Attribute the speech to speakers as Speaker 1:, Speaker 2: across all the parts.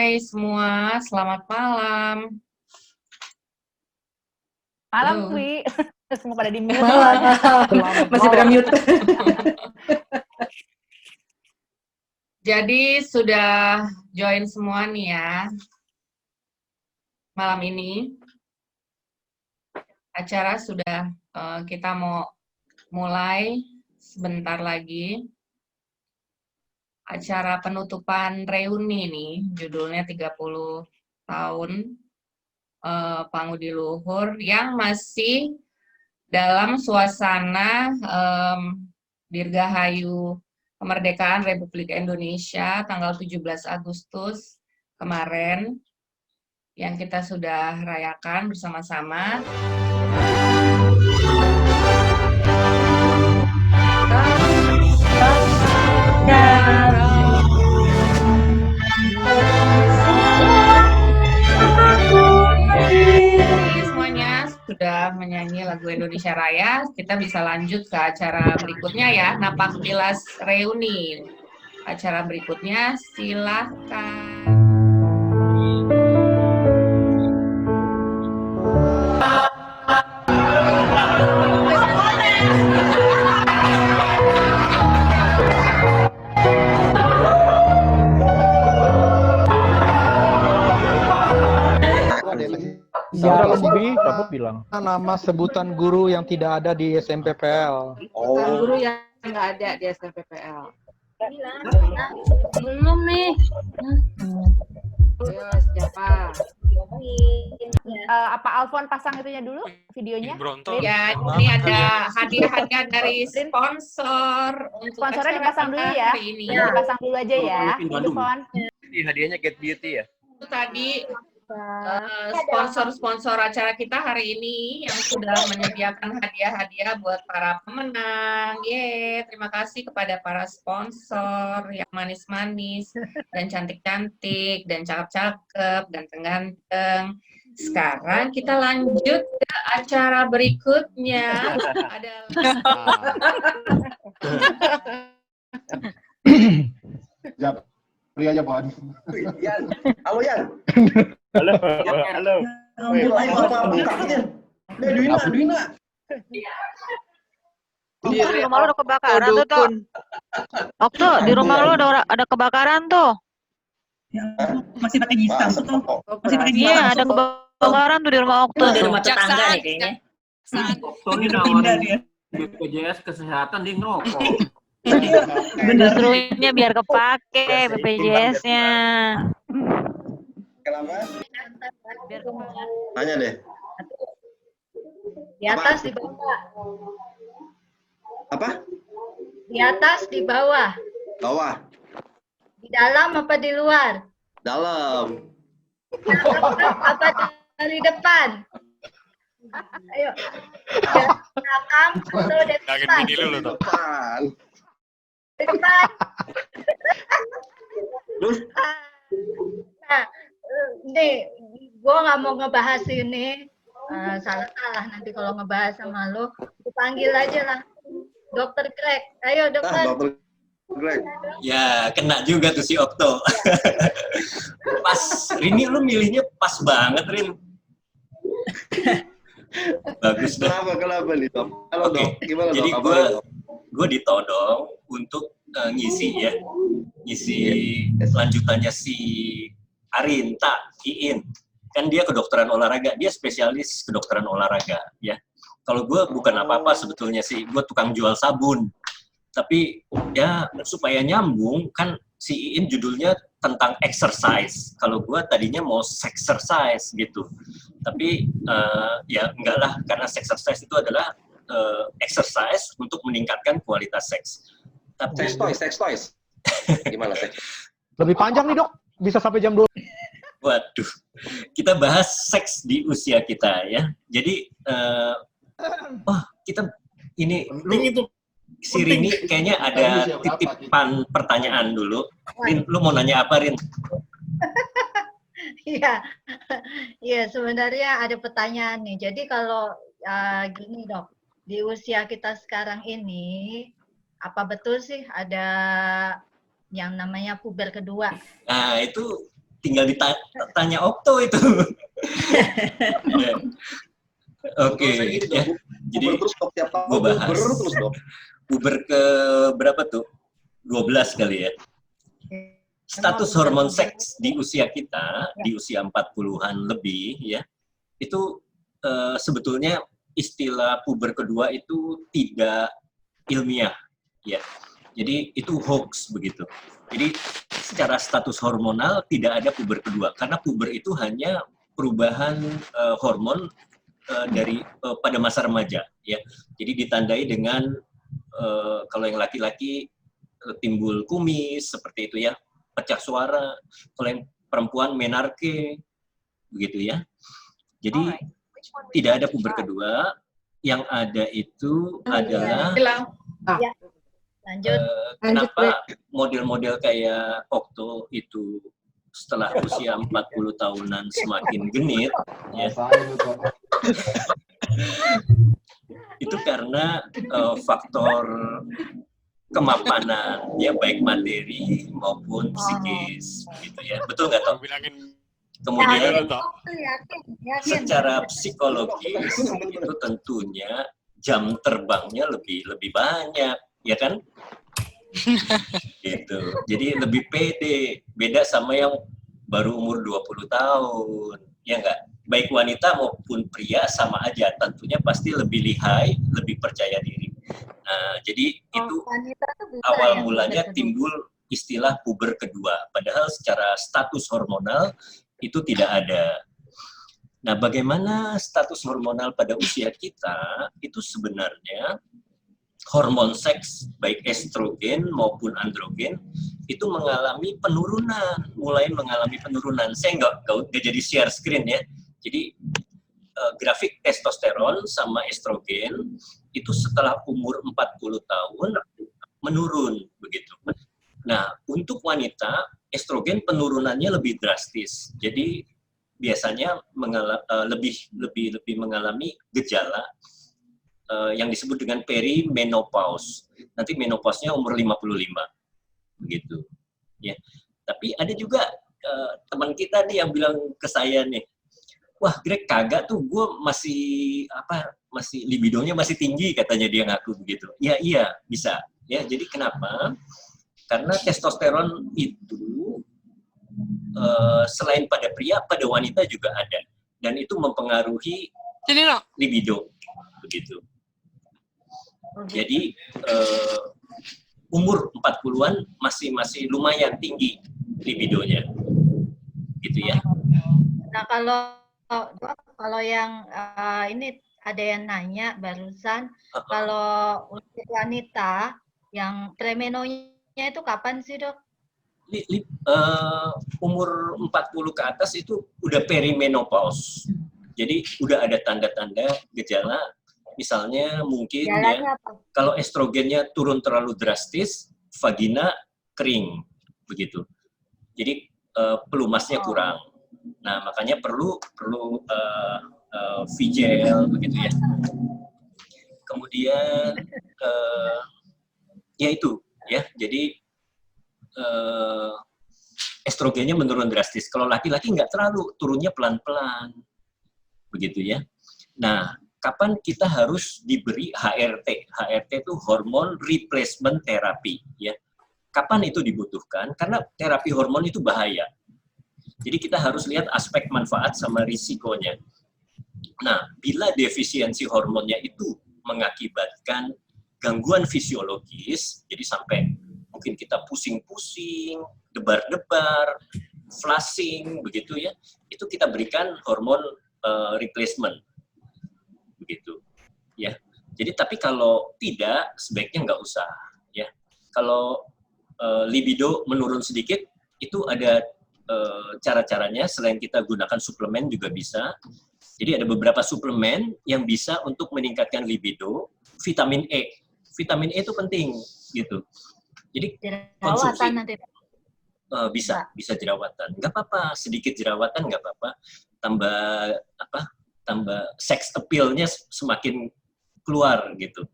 Speaker 1: Hai semua, selamat malam.
Speaker 2: Malam,
Speaker 1: Halo.
Speaker 2: Wi. Semua pada di mute.
Speaker 3: Masih pada mute.
Speaker 1: Jadi sudah join semua nih ya, malam ini. Acara sudah kita mau mulai sebentar lagi. Acara penutupan reuni nih, judulnya 30 tahun Pangudi Luhur yang masih dalam suasana Dirgahayu Kemerdekaan Republik Indonesia tanggal 17 Agustus kemarin yang kita sudah rayakan bersama-sama. Semuanya sudah menyanyi lagu Indonesia Raya, kita bisa lanjut ke acara berikutnya ya, Napak Tilas Reuni. Acara berikutnya silakan.
Speaker 4: Ya, lebih, kamu bilang. Nama sebutan guru yang tidak ada di SMPPL.
Speaker 3: Bukan guru yang nggak ada di SMPPL.
Speaker 5: Belum nih.
Speaker 3: Ayo, siapa?
Speaker 2: Apa Alfon pasang itunya dulu, videonya?
Speaker 1: Ya, ini ada hadiah-hadiah dari sponsor untuk
Speaker 2: Sponsornya
Speaker 1: acara
Speaker 2: dipasang dulu ya.
Speaker 1: hari ini.
Speaker 2: Ya, dipasang dulu aja ya. Alfon.
Speaker 6: Ini hadiahnya Get Beauty ya?
Speaker 1: Itu tadi sponsor-sponsor acara kita hari ini yang sudah menyediakan hadiah-hadiah buat para pemenang. Yeay, terima kasih kepada para sponsor yang manis-manis dan cantik-cantik dan cakep-cakep, ganteng-ganteng. Sekarang kita lanjut ke acara berikutnya.
Speaker 7: Ya, pria aja, Bang.
Speaker 6: Yan, halo Yan.
Speaker 8: Halo.
Speaker 6: Halo.
Speaker 7: Duina.
Speaker 5: Di rumah lu ada kebakaran tuh, Tok. Okto, di rumah lu ada kebakaran tuh.
Speaker 9: Masih pakai gisam tuh. Masih pakai gisam.
Speaker 5: Iya, ada kebakaran tuh di rumah Okto.
Speaker 3: Di rumah tetangga nih kayaknya.
Speaker 9: Tony udah pindah dia.
Speaker 8: BPJS kesehatan di ngerokok.
Speaker 5: Justru biar kepake BPJS-nya.
Speaker 6: Kenapa?
Speaker 5: Biar kepake.
Speaker 6: Tanya deh.
Speaker 10: Di atas, di bawah.
Speaker 6: Apa?
Speaker 10: Di atas, di bawah.
Speaker 6: Bawah.
Speaker 10: Di dalam apa di luar?
Speaker 6: Dalam.
Speaker 10: Apa dari depan? Ayo. Dari belakang atau dari depan?
Speaker 6: Depan.
Speaker 10: Dari depan. Nah, nih, gue nggak mau ngebahas ini. Salah-salah nanti kalau ngebahas sama lo. Dipanggil aja lah. Dokter Greg. Ayo, dokter.
Speaker 6: Dokter Greg.
Speaker 11: Ya, kena juga tuh si Okto. Pas, Rini lu milihnya pas banget, Rin. Bagus dah.
Speaker 6: Kenapa nih, Dok? Halo,
Speaker 11: Oke,
Speaker 6: Dok. Gimana,
Speaker 11: jadi
Speaker 6: Dok?
Speaker 11: gue ditodong untuk ngisi lanjutannya si Arinta, Iin. Kan dia kedokteran olahraga, dia spesialis kedokteran olahraga, ya. Kalau gue bukan apa-apa sebetulnya sih, gue tukang jual sabun. Tapi ya supaya nyambung, kan si Iin judulnya tentang exercise. Kalau gue tadinya mau sexercise gitu. Tapi ya enggak lah, karena sexercise itu adalah exercise untuk meningkatkan kualitas seks. Tapi
Speaker 6: Sex toys. Gimana, Sek?
Speaker 4: Lebih panjang nih, Dok. Bisa sampai jam 2.
Speaker 11: waduh, kita bahas seks di usia kita ya. Jadi, kita ini si Rini kayaknya ada titipan pertanyaan dulu. Rin, lu mau nanya apa, Rin?
Speaker 10: Iya, iya sebenarnya ada pertanyaan nih. Jadi kalau gini dok, di usia kita sekarang ini, apa betul sih ada yang namanya puber kedua?
Speaker 11: Nah itu tinggal ditanya Okto itu. Ya. Oke, ya. Jadi gue bahas. Puber ke berapa tuh? 12 kali ya. Status hormon seks di usia kita, di usia 40-an lebih ya, itu sebetulnya istilah puber kedua itu tidak ilmiah ya. Jadi itu hoax begitu. Jadi secara status hormonal tidak ada puber kedua karena puber itu hanya perubahan hormon dari pada masa remaja ya. Jadi ditandai dengan kalau yang laki-laki timbul kumis seperti itu ya, pecah suara. Kalau yang perempuan menarke begitu ya. Jadi tidak ada puber kedua. Yang ada itu adalah
Speaker 10: Ya. Lanjut.
Speaker 11: kenapa model-model kayak Okto itu setelah usia 40 tahunan semakin genit ya. Itu karena faktor kemapanan ya, baik materi maupun psikis gitu ya. Betul nggak Toh? Kemudian secara psikologis itu tentunya jam terbangnya lebih banyak ya kan? Gitu. Jadi lebih pede, beda sama yang baru umur 20 tahun. Ya enggak? Baik wanita maupun pria sama aja, tentunya pasti lebih lihai, lebih percaya diri. Nah, jadi itu awal mulanya timbul istilah puber kedua. Padahal secara status hormonal itu tidak ada. Nah, bagaimana status hormonal pada usia kita? Itu sebenarnya hormon seks, baik estrogen maupun androgen, itu mengalami penurunan, mulai mengalami penurunan. Saya nggak jadi share screen ya. Jadi grafik testosteron sama estrogen itu setelah umur 40 tahun menurun begitu. Nah, untuk wanita estrogen penurunannya lebih drastis. Jadi biasanya lebih mengalami gejala yang disebut dengan perimenopause. Nanti menopausnya umur 55 begitu. Ya. Tapi ada juga teman kita nih yang bilang ke saya nih, wah Greg kagak tuh, gue masih libidonya masih tinggi, katanya dia ngaku begitu. Ya iya bisa ya. Jadi kenapa? Karena testosteron itu selain pada pria, pada wanita juga ada, dan itu mempengaruhi libido begitu. Jadi umur 40-an masih lumayan tinggi libidonya gitu ya.
Speaker 10: Nah, kalau yang ini ada yang nanya barusan, kalau untuk wanita yang premenonya itu kapan sih, Dok?
Speaker 11: Umur 40 ke atas itu udah perimenopause. Jadi udah ada tanda-tanda gejala, misalnya mungkin ya, kalau estrogennya turun terlalu drastis, vagina kering begitu. Jadi pelumasnya kurang. Nah, makanya perlu V-gel begitu ya. Kemudian ya itu ya. Jadi estrogennya menurun drastis. Kalau laki-laki nggak terlalu, turunnya pelan-pelan begitu ya. Nah, kapan kita harus diberi HRT? HRT itu hormon replacement therapy ya. Kapan itu dibutuhkan? Karena terapi hormon itu bahaya. Jadi kita harus lihat aspek manfaat sama risikonya. Nah, bila defisiensi hormonnya itu mengakibatkan gangguan fisiologis, jadi sampai mungkin kita pusing-pusing, debar-debar, flushing, begitu ya, itu kita berikan hormon replacement, begitu, ya. Jadi tapi kalau tidak, sebaiknya nggak usah, ya. Kalau libido menurun sedikit, itu ada cara-caranya. Selain kita gunakan suplemen juga bisa. Jadi ada beberapa suplemen yang bisa untuk meningkatkan libido. Vitamin E, vitamin E itu penting, gitu. Jadi konsumsi bisa jerawatan, nggak apa-apa, sedikit jerawatan nggak apa-apa. Tambah sex appeal-nya semakin keluar gitu.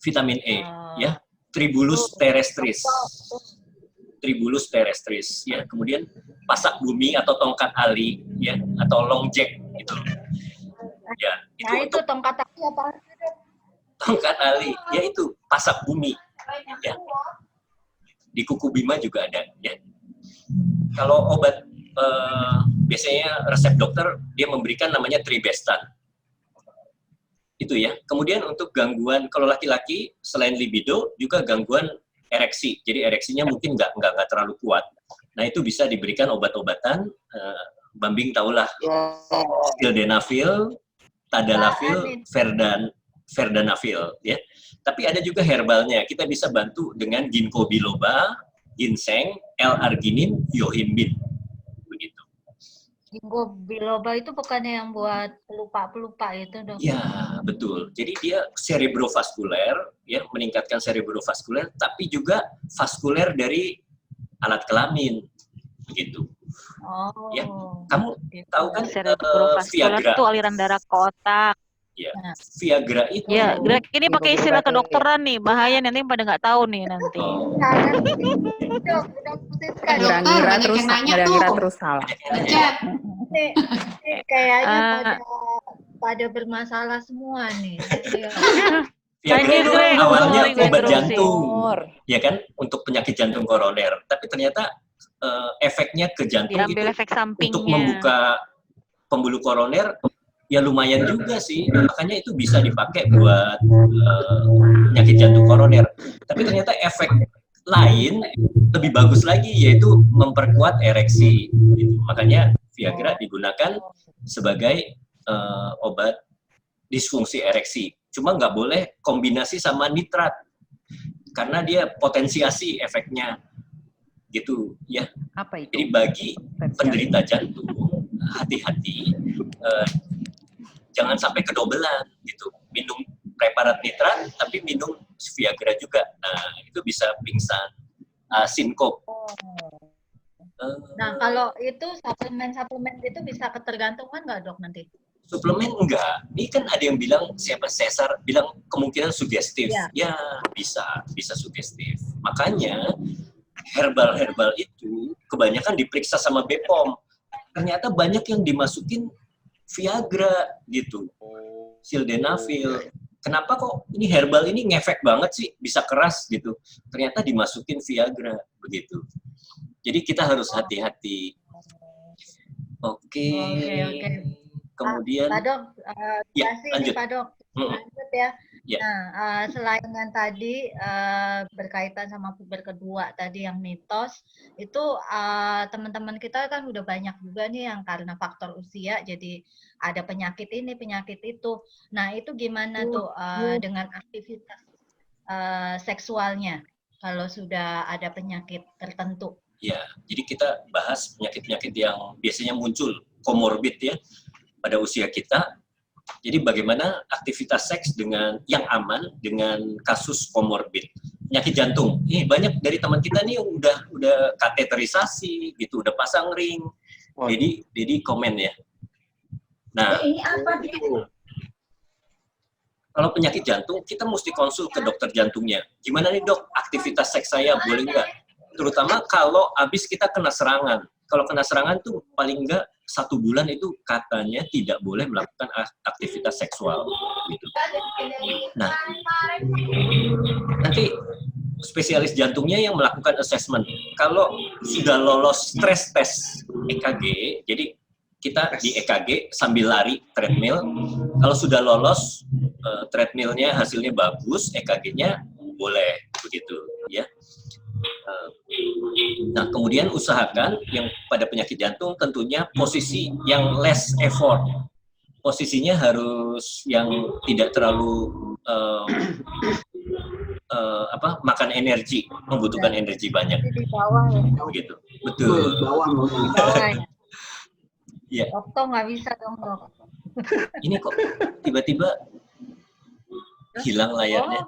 Speaker 11: Vitamin E, ya, Tribulus terrestris. tribulus terrestris, ya. Kemudian pasak bumi atau tongkat ali, ya, atau long jack gitu. Ya,
Speaker 10: Nah itu tongkat ali apa?
Speaker 11: tongkat ali, yaitu pasak bumi, ya. Di kuku bima juga ada, ya. Kalau obat biasanya resep dokter dia memberikan namanya tribestan. Itu ya. Kemudian untuk gangguan kalau laki-laki selain libido juga gangguan ereksi. Jadi ereksinya mungkin nggak terlalu kuat. Nah itu bisa diberikan obat-obatan. Bambing tahulah sildenafil, tadalafil, verdanafil. Ya. Tapi ada juga herbalnya. Kita bisa bantu dengan ginkgo biloba, ginseng, L-arginin, yohimbin. Begitu.
Speaker 10: Ginkgo biloba itu bukannya yang buat pelupa-pelupa itu, Dok?
Speaker 11: Ya, betul. Jadi dia cerebrovaskuler, ya, meningkatkan cerebrovaskuler, tapi juga vaskuler dari alat kelamin. Begitu.
Speaker 10: Oh.
Speaker 11: Ya, kamu tahu kan
Speaker 5: cerebrovaskuler
Speaker 11: Viagra?
Speaker 5: itu aliran darah ke otak.
Speaker 11: Ya, Viagra itu.
Speaker 5: Ya, Greg ini pakai istilah kedokteran nih, bahaya nanti pada nggak tahu nih nanti.
Speaker 3: Ngira-ngira terus salah.
Speaker 10: Ini kayaknya pada bermasalah semua nih.
Speaker 11: Viagra itu awalnya obat jantung, ya kan, untuk penyakit jantung koroner. Tapi ternyata efeknya ke jantung
Speaker 5: diambil
Speaker 11: itu
Speaker 5: efek sampingnya.
Speaker 11: Untuk membuka pembuluh koroner. Ya lumayan juga sih, makanya itu bisa dipakai buat penyakit jantung koroner. Tapi ternyata efek lain lebih bagus lagi, yaitu memperkuat ereksi. Gitu. Makanya Viagra digunakan sebagai obat disfungsi ereksi. Cuma nggak boleh kombinasi sama nitrat, karena dia potensiasi efeknya. Gitu ya.
Speaker 3: Apa itu?
Speaker 11: Jadi bagi penderita jantung, hati-hati. Jangan sampai kedobelan gitu, minum preparat nitrat tapi minum Viagra juga, nah itu bisa pingsan, sinkop.
Speaker 10: Nah kalau itu suplemen itu bisa ketergantungan nggak, Dok, nanti?
Speaker 11: Suplemen enggak, ini kan ada yang bilang siapa Cesar bilang kemungkinan sugestif, ya bisa sugestif. Makanya herbal itu kebanyakan diperiksa sama BPOM, ternyata banyak yang dimasukin Viagra gitu, sildenafil. Kenapa kok ini herbal ini ngefek banget sih, bisa keras gitu. Ternyata dimasukin Viagra begitu. Jadi kita harus hati-hati. Oke. Kemudian,
Speaker 10: Pak Dok,
Speaker 11: ya, lanjut.
Speaker 10: Pak Dok, lanjut ya.
Speaker 11: Ya.
Speaker 10: Nah, selain yang tadi berkaitan sama puber kedua tadi yang mitos, itu teman-teman kita kan udah banyak juga nih yang karena faktor usia jadi ada penyakit ini, penyakit itu. Nah, itu gimana tuh dengan aktivitas seksualnya kalau sudah ada penyakit tertentu?
Speaker 11: Ya, jadi kita bahas penyakit-penyakit yang biasanya muncul komorbid ya pada usia kita. Jadi bagaimana aktivitas seks dengan yang aman dengan kasus komorbid penyakit jantung. Ini banyak dari teman kita nih udah kateterisasi gitu, udah pasang ring. Jadi komen ya. Nah,
Speaker 10: ini apa dia?
Speaker 11: Kalau penyakit jantung kita mesti konsul ke dokter jantungnya. Gimana nih dok, aktivitas seks saya boleh nggak? Terutama kalau habis kita kena serangan. Kalau kena serangan tuh paling nggak 1 bulan itu katanya tidak boleh melakukan aktivitas seksual. Gitu. Nah, nanti spesialis jantungnya yang melakukan assessment. Kalau sudah lolos stress test EKG, jadi kita di EKG sambil lari treadmill. Kalau sudah lolos treadmillnya hasilnya bagus, EKG-nya boleh begitu, ya. Nah, kemudian usahakan yang pada penyakit jantung tentunya posisi yang less effort. Posisinya harus yang tidak terlalu makan energi, membutuhkan energi banyak.
Speaker 10: Di bawah ya.
Speaker 11: Begitu. Betul.
Speaker 10: Di bawah.
Speaker 11: Ya.
Speaker 10: Dokter nggak bisa dong, Dok.
Speaker 11: Ini kok tiba-tiba hilang layarnya.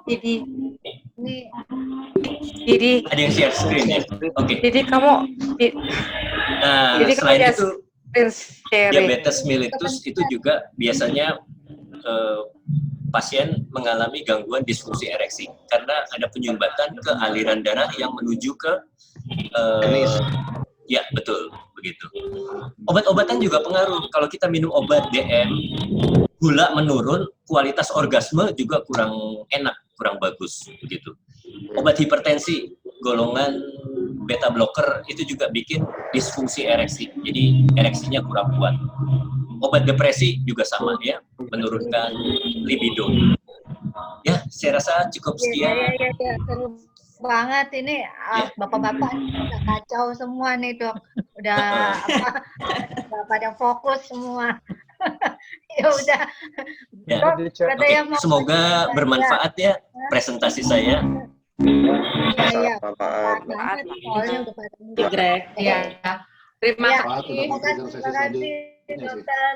Speaker 12: Jadi
Speaker 11: ada yang share screen ya? Oke.
Speaker 12: Jadi kamu
Speaker 11: selain itu diabetes mellitus itu juga biasanya pasien mengalami gangguan disfungsi ereksi karena ada penyumbatan ke aliran darah yang menuju ke ya betul begitu. Obat-obatan juga pengaruh. Kalau kita minum obat DM, gula menurun, kualitas orgasme juga kurang enak, kurang bagus begitu. Obat hipertensi golongan beta blocker itu juga bikin disfungsi ereksi. Jadi ereksinya kurang kuat. Obat depresi juga sama ya, menurunkan libido. Ya, saya rasa cukup sekian.
Speaker 10: Ya, seru banget ini bapak-bapak udah kacau semua nih dok, udah pada fokus semua. Ya udah.
Speaker 11: Ya.
Speaker 10: Dok, ada yang mau
Speaker 11: semoga bermanfaat ya presentasi saya.
Speaker 10: Iya,
Speaker 6: Manfaat.
Speaker 10: soalnya udah pada
Speaker 3: Greg.
Speaker 1: Ya. Terima
Speaker 10: Ya,
Speaker 1: kasih.
Speaker 10: terima kasih dokter.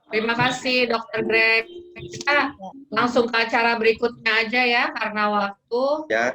Speaker 1: Terima kasih Dokter Greg. Kita langsung ke acara berikutnya aja ya karena waktu.
Speaker 6: Ya.